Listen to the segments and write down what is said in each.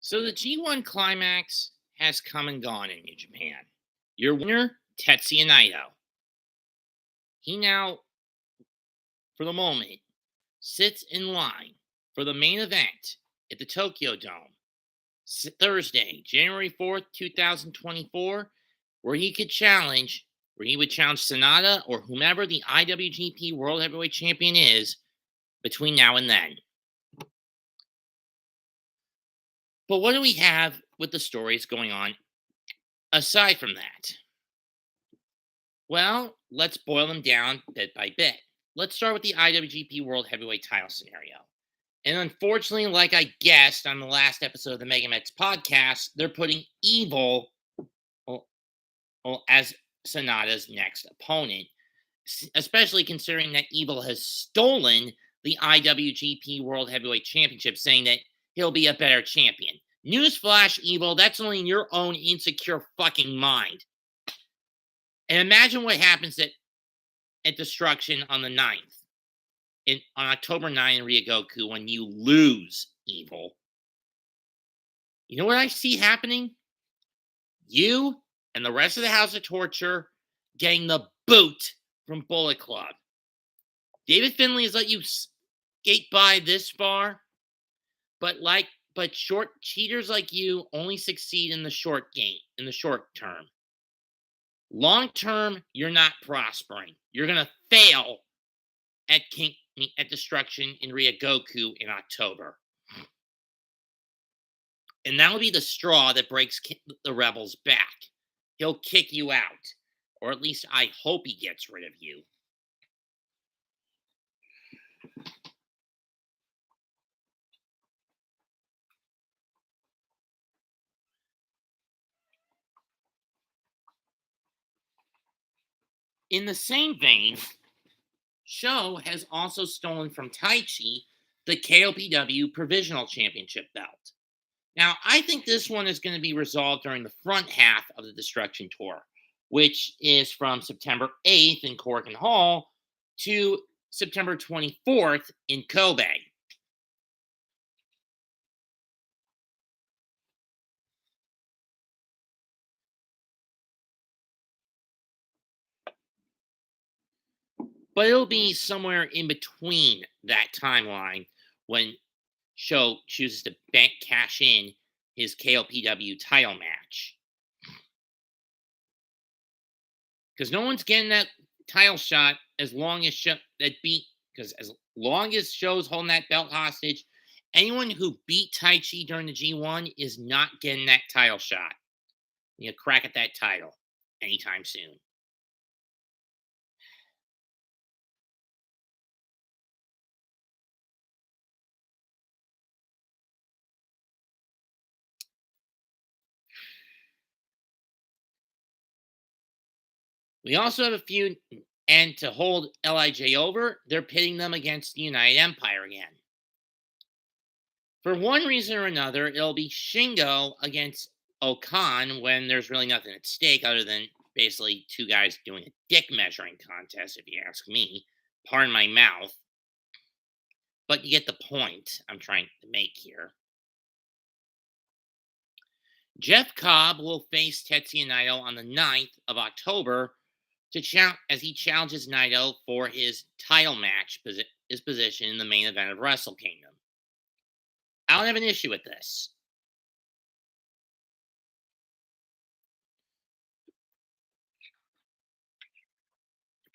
So the G-1 Climax has come and gone in New Japan. Your winner, Tetsuya Naito. He now, for the moment, sits in line for the main event at the Tokyo Dome Thursday, January 4th, 2024, where where he would challenge Sonata or whomever the IWGP World Heavyweight Champion is between now and then. But what do we have with the stories going on aside from that? Well, let's boil them down bit by bit. Let's start with the IWGP World Heavyweight title scenario. And unfortunately, like I guessed on the last episode of the Mega Mets podcast, they're putting Evil well, as Sonata's next opponent, especially considering that Evil has stolen the IWGP World Heavyweight Championship, saying that he'll be a better champion. Newsflash, Evil, that's only in your own insecure fucking mind. And imagine what happens at Destruction on the 9th, on October 9th in Ryogoku, when you lose, Evil. You know what I see happening? You and the rest of the House of Torture getting the boot from Bullet Club. David Finlay has let you skate by this far, but short cheaters like you only succeed in the short term. Long term, you're not prospering. You're gonna fail at Destruction in Ryogoku in October, and that'll be the straw that breaks the Rebel's back. He'll kick you out, or at least I hope he gets rid of you. In the same vein, Sho has also stolen from Taichi the KOPW Provisional Championship belt. Now, I think this one is going to be resolved during the front half of the Destruction Tour, which is from September 8th in Korakuen Hall to September 24th in Kobe. But it'll be somewhere in between that timeline when Sho chooses to cash in his KOPW title match. Because no one's getting that title shot as long as because as long as Sho's holding that belt hostage, anyone who beat Taichi during the G1 is not getting that title shot. You crack at that title anytime soon. We also have a few, and to hold LIJ over, they're pitting them against the United Empire again. For one reason or another, it'll be Shingo against Okan when there's really nothing at stake other than basically two guys doing a dick measuring contest, if you ask me. Pardon my mouth. But you get the point I'm trying to make here. Jeff Cobb will face Tetsuya Naito on the 9th of October as he challenges Naito for his title match, his position in the main event of Wrestle Kingdom. I don't have an issue with this.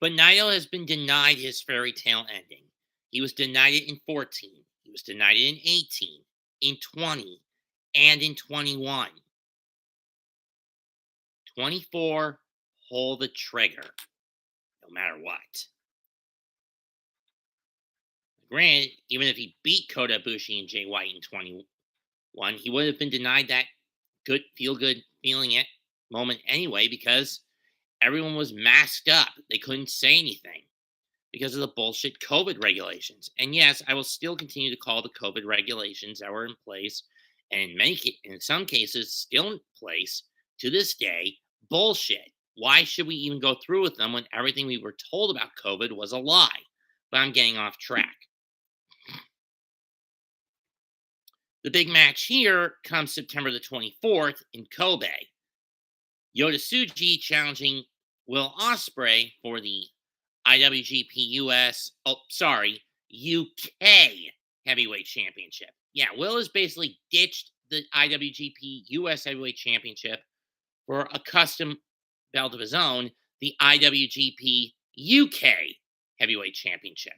But Naito has been denied his fairy tale ending. He was denied it in 14. He was denied it in 18, in 20, and in 21. 24, pull the trigger, no matter what. Granted, even if he beat Kota Ibushi and Jay White in 21, he would have been denied that good feeling it moment anyway, because everyone was masked up. They couldn't say anything because of the bullshit COVID regulations. And yes, I will still continue to call the COVID regulations that were in place, and in some cases still in place to this day, bullshit. Why should we even go through with them when everything we were told about COVID was a lie? But I'm getting off track. The big match here comes September the 24th in Kobe. Yota Tsuji challenging Will Ospreay for the IWGP US, UK Heavyweight Championship. Yeah, Will has basically ditched the IWGP US Heavyweight Championship for a custom belt of his own, the IWGP UK Heavyweight Championship.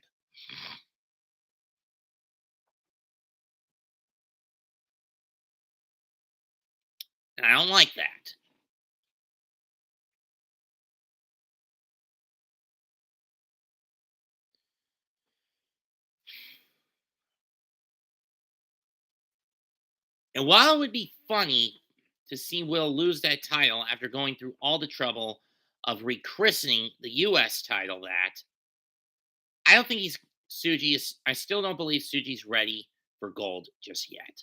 And I don't like that. And while it would be funny to see Will lose that title after going through all the trouble of rechristening the US title, I don't think I still don't believe Suji's ready for gold just yet.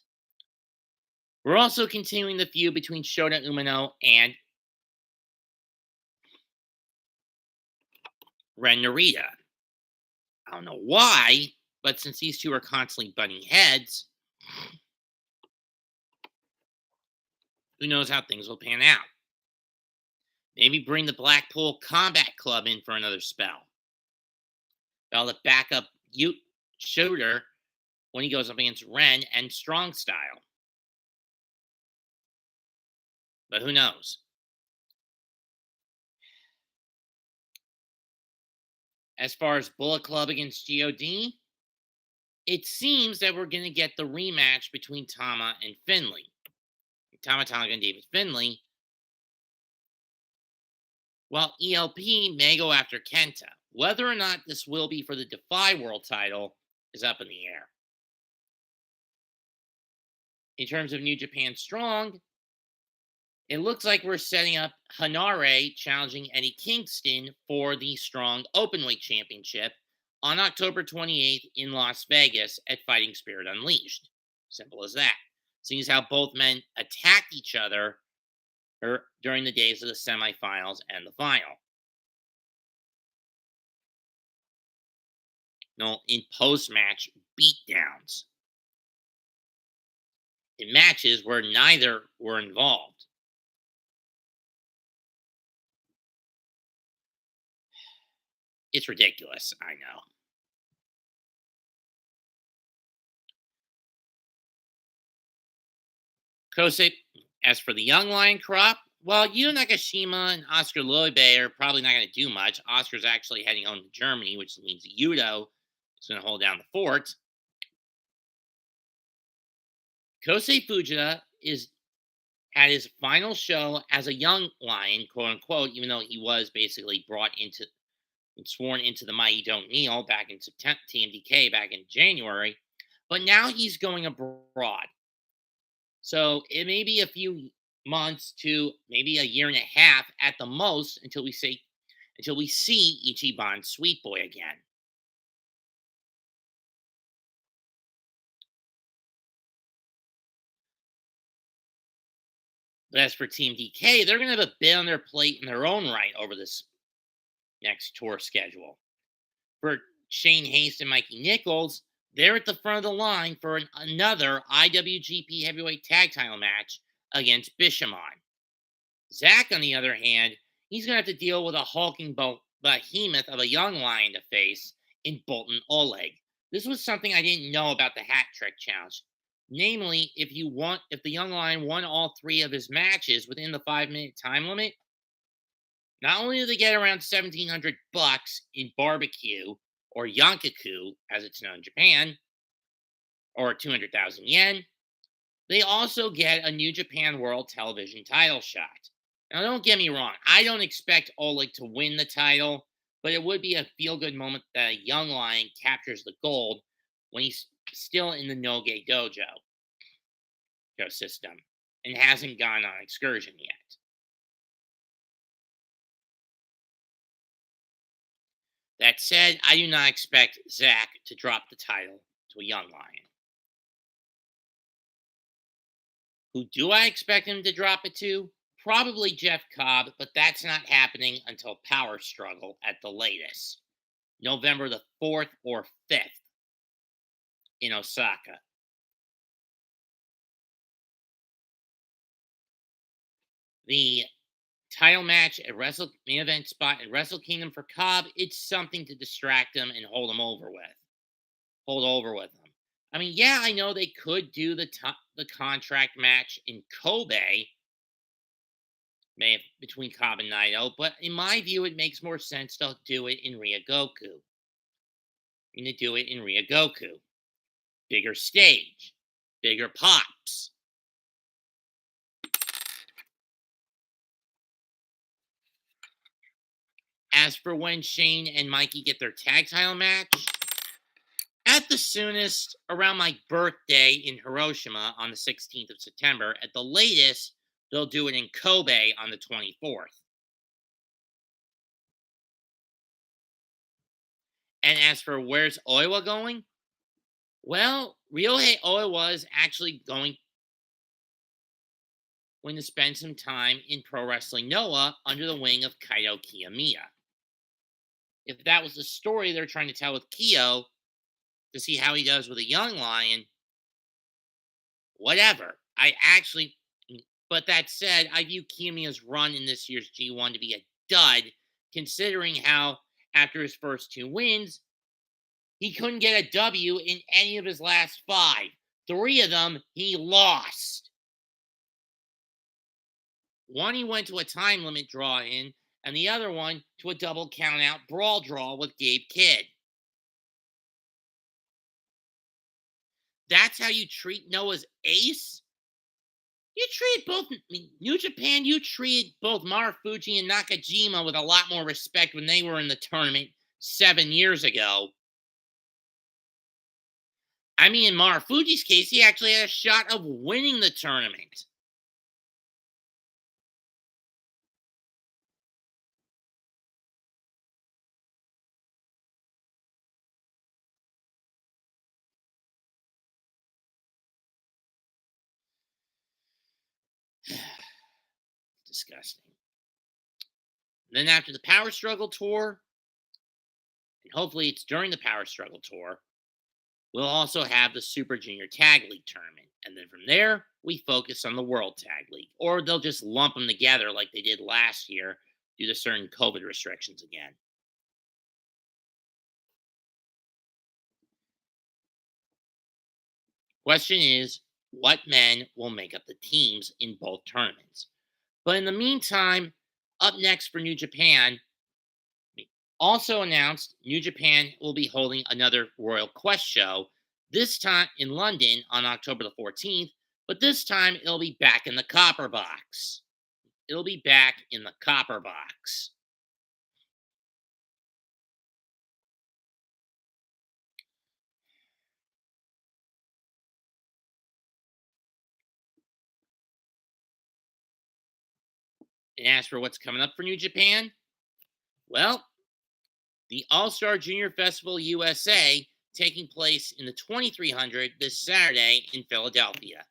We're also continuing the feud between Shota Umino and Ren Narita. I don't know why, but since these two are constantly butting heads, who knows how things will pan out. Maybe bring the Blackpool Combat Club in for another spell. They'll to back up Shooter when he goes up against Ren and Strong Style. But who knows? As far as Bullet Club against GOD, it seems that we're going to get the rematch between Tama and Finley. Tama Tonga and David Finley. While ELP may go after Kenta. Whether or not this will be for the Defy World title is up in the air. In terms of New Japan Strong, it looks like we're setting up Hanare challenging Eddie Kingston for the Strong Openweight Championship on October 28th in Las Vegas at Fighting Spirit Unleashed. Simple as that. Seeing as how both men attacked each other during the days of the semifinals and the final. No, in post-match beatdowns. In matches where neither were involved. It's ridiculous, I know. Kosei, as for the young lion crop, well, Yu Nakashima and Oscar Loibe are probably not going to do much. Oscar's actually heading home to Germany, which means Yudo is going to hold down the fort. Kosei Fujita is at his final show as a young lion, quote unquote, even though he was basically brought into and sworn into the Mighty Don't Kneel back in September, TMDK back in January. But now he's going abroad. So it may be a few months to maybe a year and a half at the most until we see Ichiban Sweet Boy again. But as for Team DK, they're going to have a bit on their plate in their own right over this next tour schedule. For Shane Haste and Mikey Nichols, they're at the front of the line for another IWGP Heavyweight Tag Title match against Bishamon. Zach, on the other hand, he's going to have to deal with a hulking behemoth of a young lion to face in Bolton Oleg. This was something I didn't know about the Hat Trick Challenge. Namely, if the young lion won all three of his matches within the 5-minute time limit, not only do they get around $1,700 in barbecue or yankaku, as it's known in Japan, or 200,000 yen, they also get a New Japan World Television title shot. Now, don't get me wrong, I don't expect Oleg to win the title, but it would be a feel-good moment that a young lion captures the gold when he's still in the Noge Dojo system and hasn't gone on excursion yet. That said, I do not expect Zach to drop the title to a young lion. Who do I expect him to drop it to? Probably Jeff Cobb, but that's not happening until Power Struggle at the latest. November the 4th or 5th in Osaka. The title match at Wrestle main event spot at Wrestle Kingdom for Cobb, it's something to distract him and hold him over with. Hold over with him. I mean, yeah, I know they could do the contract match in Kobe between Cobb and Naito, but in my view, it makes more sense to do it in Ryogoku. You need to do it in Ryogoku. Bigger stage, bigger pops. As for when Shane and Mikey get their tag title match, at the soonest, around my birthday in Hiroshima on the 16th of September. At the latest, they'll do it in Kobe on the 24th. And as for where's Oiwa going? Well, Ryohei Oiwa is actually going to spend some time in Pro Wrestling Noah under the wing of Kaito Kiyomiya. If that was the story they're trying to tell with Kyo to see how he does with a young lion, whatever. But that said, I view Kiyomiya's run in this year's G1 to be a dud, considering how, after his first two wins, he couldn't get a W in any of his last five. Three of them he lost. One he went to a time limit draw in, and the other one to a double countout brawl draw with Gabe Kidd. That's how you treat Noah's ace? You treat both New Japan. You treated both Marufuji and Nakajima with a lot more respect when they were in the tournament 7 years ago. I mean, in Marufuji's case, he actually had a shot of winning the tournament. Disgusting. Then after the Power Struggle tour, and hopefully it's during the Power Struggle tour, we'll also have the Super Junior Tag League tournament. And then from there, we focus on the World Tag League. Or they'll just lump them together like they did last year due to certain COVID restrictions again. Question is, what men will make up the teams in both tournaments? But in the meantime, up next for New Japan, also announced New Japan will be holding another Royal Quest show, this time in London on October the 14th, but this time it'll be back in the Copper Box. It'll be back in the Copper Box. And as for what's coming up for New Japan, well, the All Star Junior Festival USA taking place in the 2300 this Saturday in Philadelphia.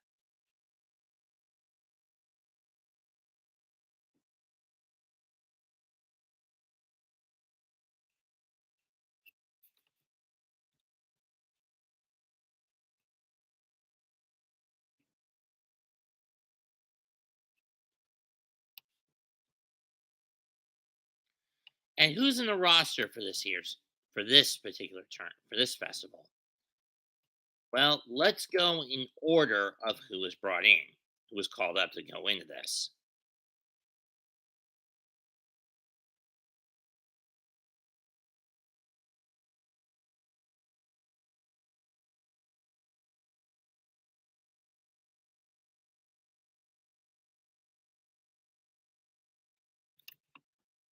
And who's in the roster for this particular turn for this festival? Well, let's go in order of who was brought in, who was called up to go into this.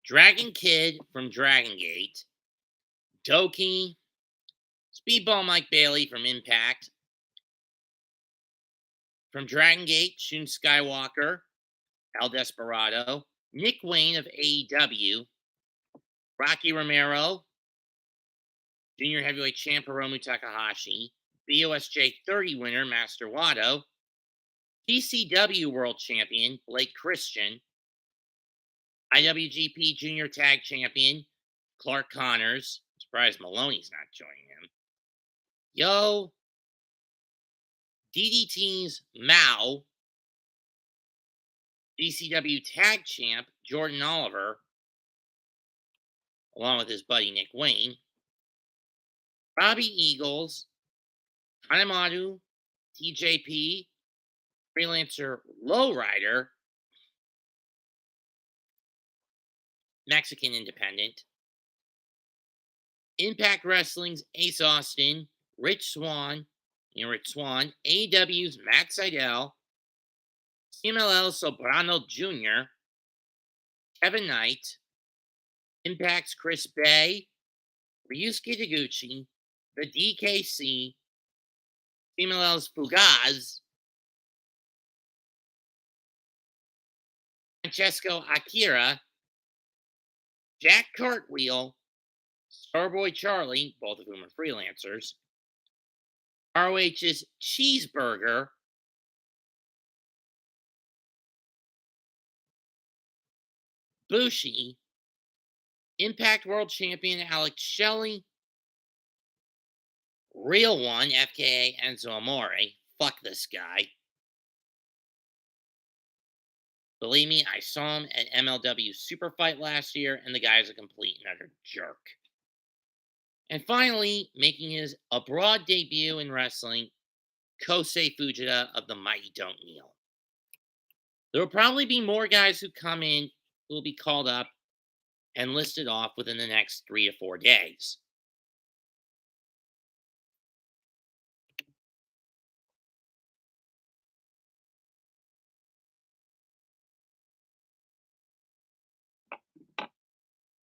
Dragon Kid from Dragon Gate, Doki, Speedball Mike Bailey from Impact, from Dragon Gate, Shun Skywalker, El Desperado, Nick Wayne of AEW, Rocky Romero, Junior Heavyweight Champ Hiromu Takahashi, BOSJ 30 winner Master Wato, TCW World Champion Blake Christian, IWGP Junior Tag Champion Clark Connors. I'm surprised Maloney's not joining him. Yo, DDT's Mao, GCW Tag Champ Jordan Oliver, along with his buddy Nick Wayne, Robbie Eagles, Hanamaru, TJP, freelancer Lowrider, Mexican Independent, Impact Wrestling's Ace Austin, Rich Swan, AEW's Matt Sydal, CMLL Sobrano Jr., Kevin Knight, Impact's Chris Bay, Ryusuke Taguchi, the DKC, CMLL's Fugaz, Francesco Akira, Jack Cartwheel, Starboy Charlie, both of whom are freelancers, ROH's Cheeseburger, Bushi, Impact World Champion Alex Shelley, Real One, FKA Enzo Amore. Fuck this guy. Believe me, I saw him at MLW Super Fight last year, and the guy is a complete and utter jerk. And finally, making his abroad debut in wrestling, Kosei Fujita of the Mighty Don't Kneel. There will probably be more guys who come in who will be called up and listed off within the next 3 to 4 days.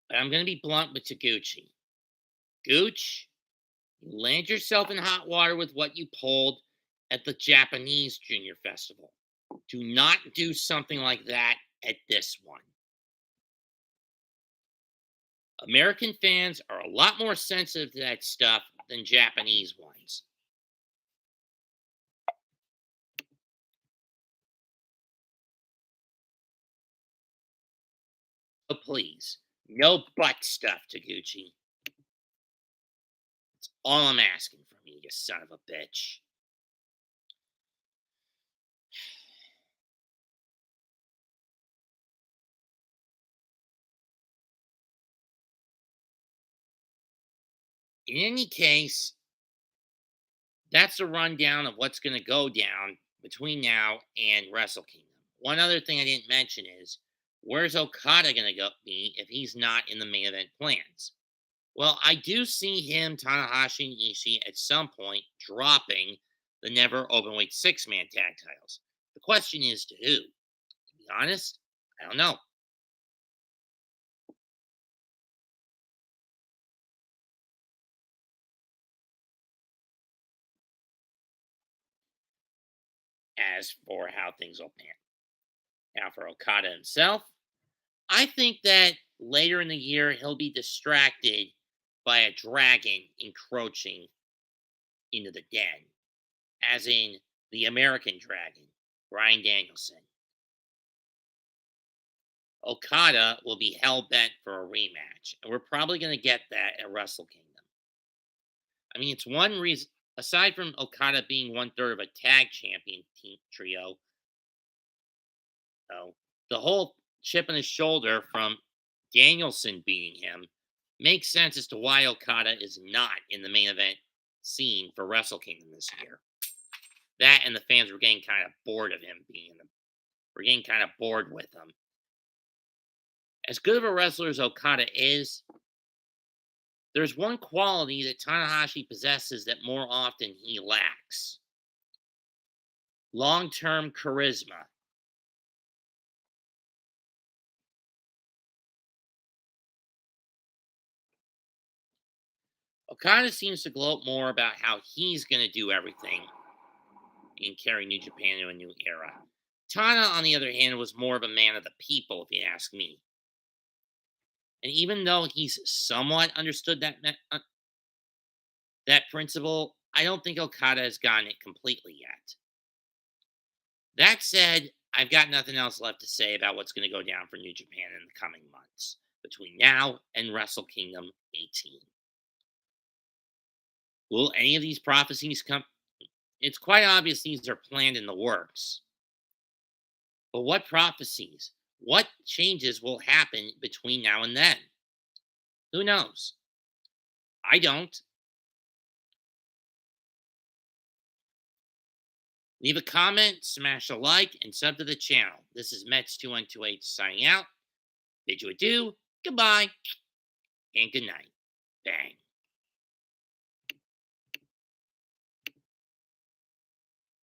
But I'm going to be blunt with Taguchi. Gooch, you land yourself in hot water with what you pulled at the Japanese Junior Festival. Do not do something like that at this one. American fans are a lot more sensitive to that stuff than Japanese ones. So please, no butt stuff, Taguchi. That's all I'm asking from you, you son of a bitch. In any case, that's a rundown of what's going to go down between now and Wrestle Kingdom. One other thing I didn't mention is, where's Okada going to go be if he's not in the main event plans? Well, I do see him, Tanahashi, and Ishii at some point dropping the never openweight 6-man tag titles. The question is to who? To be honest, I don't know. As for how things will pan. Now, for Okada himself, I think that later in the year he'll be distracted by a dragon encroaching into the den, as in the American Dragon, Bryan Danielson. Okada will be hell bent for a rematch, and we're probably going to get that at Wrestle Kingdom. I mean, it's one reason, aside from Okada being 1/3 of a tag champion team trio, though, the whole chip on his shoulder from Danielson beating him makes sense as to why Okada is not in the main event scene for Wrestle Kingdom this year. That and the fans were getting kind of bored of him being in the. We're getting kind of bored with him. As good of a wrestler as Okada is, there's one quality that Tanahashi possesses that more often he lacks: long-term charisma. Okada seems to gloat more about how he's going to do everything and carry New Japan to a new era. Tana, on the other hand, was more of a man of the people, if you ask me. And even though he's somewhat understood that principle, I don't think Okada has gotten it completely yet. That said, I've got nothing else left to say about what's going to go down for New Japan in the coming months between now and Wrestle Kingdom 18. Will any of these prophecies come? It's quite obvious these are planned in the works. But what prophecies, what changes will happen between now and then? Who knows? I don't. Leave a comment, smash a like, and sub to the channel. This is Mets2128 signing out. Bid you adieu, goodbye, and good night. Bang.